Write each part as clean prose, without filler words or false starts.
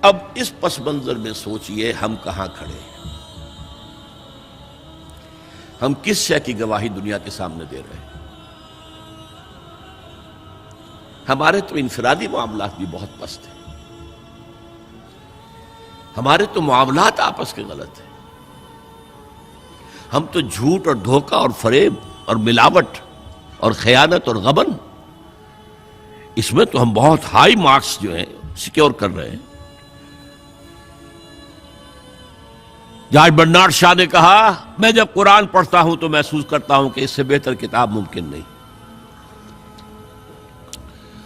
اب اس پس منظر میں سوچئے ہم کہاں کھڑے ہیں، ہم کس شے کی گواہی دنیا کے سامنے دے رہے ہیں؟ ہمارے تو انفرادی معاملات بھی بہت پست ہیں، ہمارے تو معاملات آپس کے غلط ہیں، ہم تو جھوٹ اور دھوکہ اور فریب اور ملاوٹ اور خیانت اور غبن، اس میں تو ہم بہت ہائی مارکس جو ہیں سیکیور کر رہے ہیں۔ جارج برنارڈ شاہ نے کہا، میں جب قرآن پڑھتا ہوں تو محسوس کرتا ہوں کہ اس سے بہتر کتاب ممکن نہیں،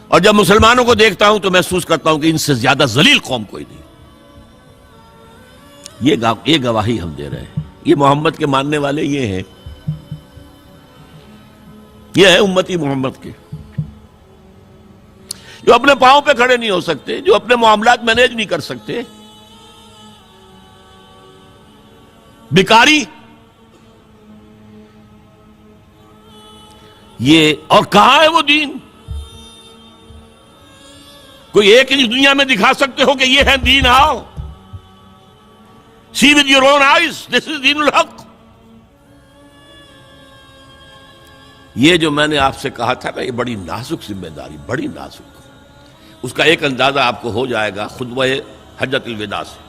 اور جب مسلمانوں کو دیکھتا ہوں تو محسوس کرتا ہوں کہ ان سے زیادہ ذلیل قوم کوئی نہیں۔ یہ گواہی ہم دے رہے ہیں، یہ محمد کے ماننے والے یہ ہیں، یہ ہے امتی محمد کے، جو اپنے پاؤں پہ کھڑے نہیں ہو سکتے، جو اپنے معاملات مینیج نہیں کر سکتے، بیکاری، یہ اور کہاں ہے وہ دین؟ کوئی ایک ہی دنیا میں دکھا سکتے ہو کہ یہ ہے دین؟ آؤ see with your own eyes, this is دین الحق۔ یہ جو میں نے آپ سے کہا تھا نا، یہ بڑی نازک ذمہ داری، بڑی نازک، اس کا ایک اندازہ آپ کو ہو جائے گا خطبہ حجۃ الوداع سے۔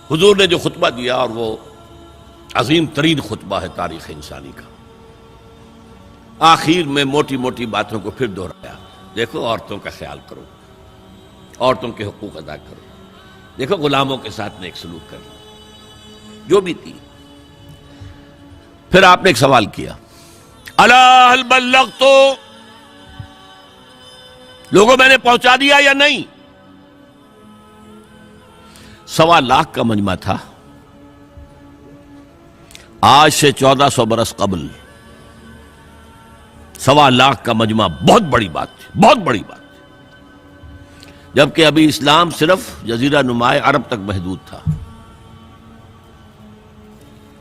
حضور نے جو خطبہ دیا، اور وہ عظیم ترین خطبہ ہے تاریخ انسانی کا، آخر میں موٹی موٹی باتوں کو پھر دہرایا۔ دیکھو عورتوں کا خیال کرو، عورتوں کے حقوق ادا کرو، دیکھو غلاموں کے ساتھ نیک سلوک کرنا، جو بھی تھی۔ پھر آپ نے ایک سوال کیا، الا هل بلغت، لوگوں میں نے پہنچا دیا یا نہیں؟ 1.25 لاکھ کا مجمع تھا، آج سے 1400 برس قبل 1.25 لاکھ کا مجمع بہت بڑی بات تھی، بہت بڑی بات تھی، جبکہ ابھی اسلام صرف جزیرہ نمائے عرب تک محدود تھا۔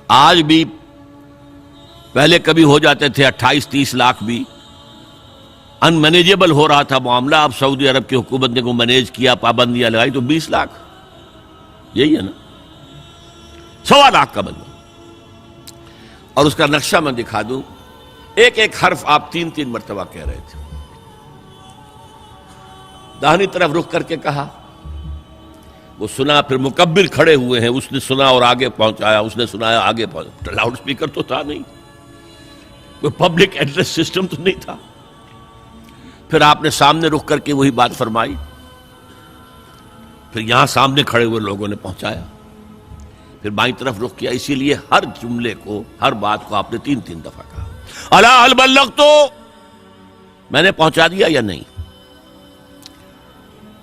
آج بھی پہلے کبھی ہو جاتے تھے 28-30 لاکھ بھی، ان مینیجیبل ہو رہا تھا معاملہ۔ اب سعودی عرب کی حکومت نے کو مینیج کیا، پابندیاں لگائی تو 20 لاکھ، یہی ہے نا 1.25 لاکھ کا مجمع۔ اور اس کا نقشہ میں دکھا دوں، ایک ایک حرف آپ 3 مرتبہ کہہ رہے تھے۔ داہنی طرف رخ کر کے کہا، وہ سنا، پھر مکبر کھڑے ہوئے ہیں، اس نے سنا اور آگے پہنچایا، اس نے سنایا آگے پہنچایا، لاؤڈ سپیکر تو تھا نہیں، کوئی پبلک ایڈریس سسٹم تو نہیں تھا۔ پھر آپ نے سامنے رخ کر کے وہی بات فرمائی، پھر یہاں سامنے کھڑے ہوئے لوگوں نے پہنچایا، پھر بائیں طرف رخ کیا۔ اسی لیے ہر جملے کو، ہر بات کو آپ نے 3 دفعہ کہا، الا هل بلغت، میں نے پہنچا دیا یا نہیں؟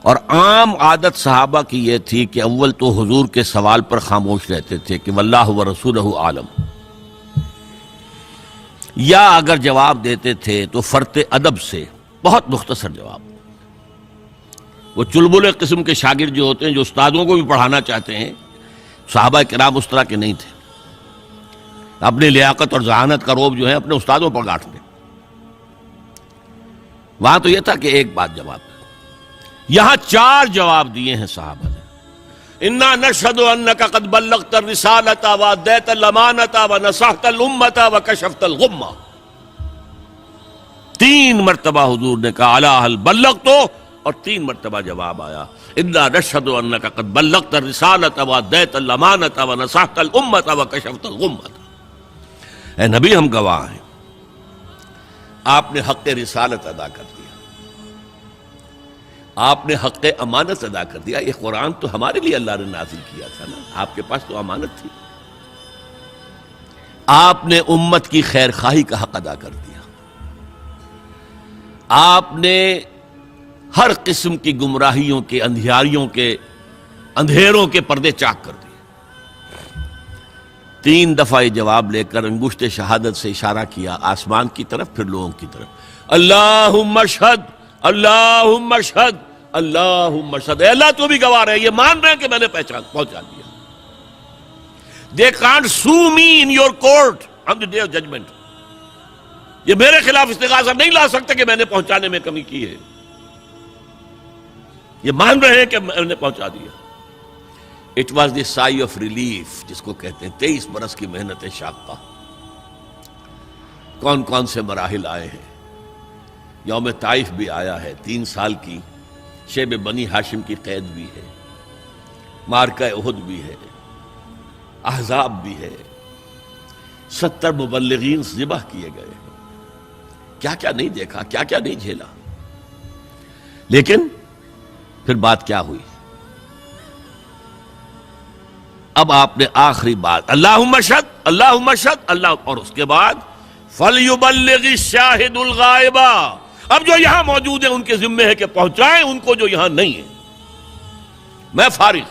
اور عام عادت صحابہ کی یہ تھی کہ اول تو حضور کے سوال پر خاموش رہتے تھے کہ واللہ ورسولہ عالم، یا اگر جواب دیتے تھے تو فرط ادب سے بہت مختصر جواب۔ وہ چلبل قسم کے شاگرد جو ہوتے ہیں، جو استادوں کو بھی پڑھانا چاہتے ہیں، صحابہ کرام اس طرح کے نہیں تھے، اپنی لیاقت اور ذہانت کا روب جو ہے اپنے استادوں پر گاٹھ دیں۔ وہاں تو یہ تھا کہ ایک بات جواب، یہاں 4 جواب دیے ہیں صحابہ نے۔ انا نشہد انک قد بلغت الرسالۃ وادیت الامانۃ ونصحت الامۃ وکشفت الغمۃ۔ 3 مرتبہ حضور نے کہا الا هل بلغت، اور 3 مرتبہ جواب آیا انا نشہد انک قد بلغت الرسالۃ وادیت الامانۃ ونصحت الامۃ وکشفت الغمۃ۔ اے نبی، ہم گواہ ہیں، آپ نے حق رسالت ادا کر دیا، آپ نے حق امانت ادا کر دیا۔ یہ قرآن تو ہمارے لیے اللہ نے نازل کیا تھا نا، آپ کے پاس تو امانت تھی۔ آپ نے امت کی خیر خواہی کا حق ادا کر دیا، آپ نے ہر قسم کی گمراہیوں کے، اندھیاریوں کے، اندھیروں کے پردے چاک کر دیے۔ 3 دفعہ یہ جواب لے کر انگشت شہادت سے اشارہ کیا آسمان کی طرف، پھر لوگوں کی طرف، اللہم اشہد، اللہم اشہد، اللہم اشہد۔ اے اللہ تو بھی گواہ رہے، یہ مان رہے ہیں کہ میں نے پہنچا دیا۔ They can't sue me in your court on the day of judgment۔ یہ میرے خلاف استغاثہ نہیں لا سکتے کہ میں نے پہنچانے میں کمی کی ہے۔ یہ مان رہے ہیں کہ میں نے پہنچا دیا. It was the sigh of relief جس کو کہتے ہیں 23 برس کی محنت شاقہ. کون کون سے مراحل آئے ہیں. یوم طائف بھی آیا ہے، 3 سال کی شیب بنی ہاشم کی قید بھی ہے، معرکہ احد بھی ہے، احزاب بھی ہے، 70 مبلغین ذبح کیے گئے ہیں. کیا کیا نہیں دیکھا، کیا کیا نہیں جھیلا. لیکن پھر بات کیا ہوئی؟ اب آپ نے آخری بات اللہم اشہد اللہم اشہد اللہ، اور اس کے بعد فَلْيُبَلِّغِ الشَّاهِدُ الْغَائِبَ. اب جو یہاں موجود ہیں ان کے ذمے ہے کہ پہنچائیں ان کو جو یہاں نہیں ہے. میں فارغ،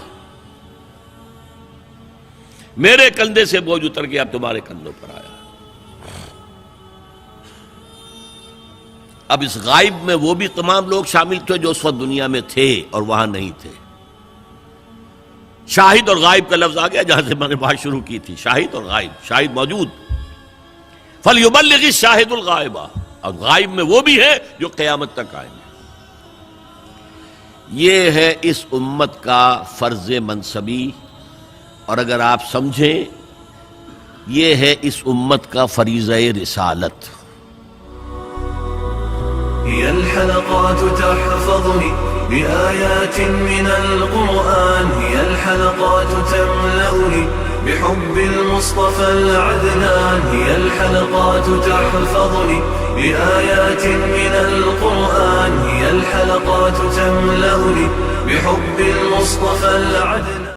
میرے کندھے سے بوجھ اتر گیا، اب تمہارے کندھوں پر آیا. اب اس غائب میں وہ بھی تمام لوگ شامل تھے جو اس وقت دنیا میں تھے اور وہاں نہیں تھے. شاہد اور غائب کا لفظ آ گیا جہاں سے میں نے بات شروع کی تھی. شاہد اور غائب، شاہد موجود، فَلْيُبَلِّغِ الشَّاهِدُ الْغَائِبَ، اور غائب میں وہ بھی ہے جو قیامت تک آئیں گے. یہ ہے اس امت کا فرض منصبی، اور اگر آپ سمجھیں یہ ہے اس امت کا فریضہ رسالت. هي الحلقات تحفظني بآيات من القرآن، هي الحلقات تملأني بحب المصطفى العدنان، هي الحلقات تحفظني بآيات من القرآن، هي الحلقات تملأني بحب المصطفى العدنان.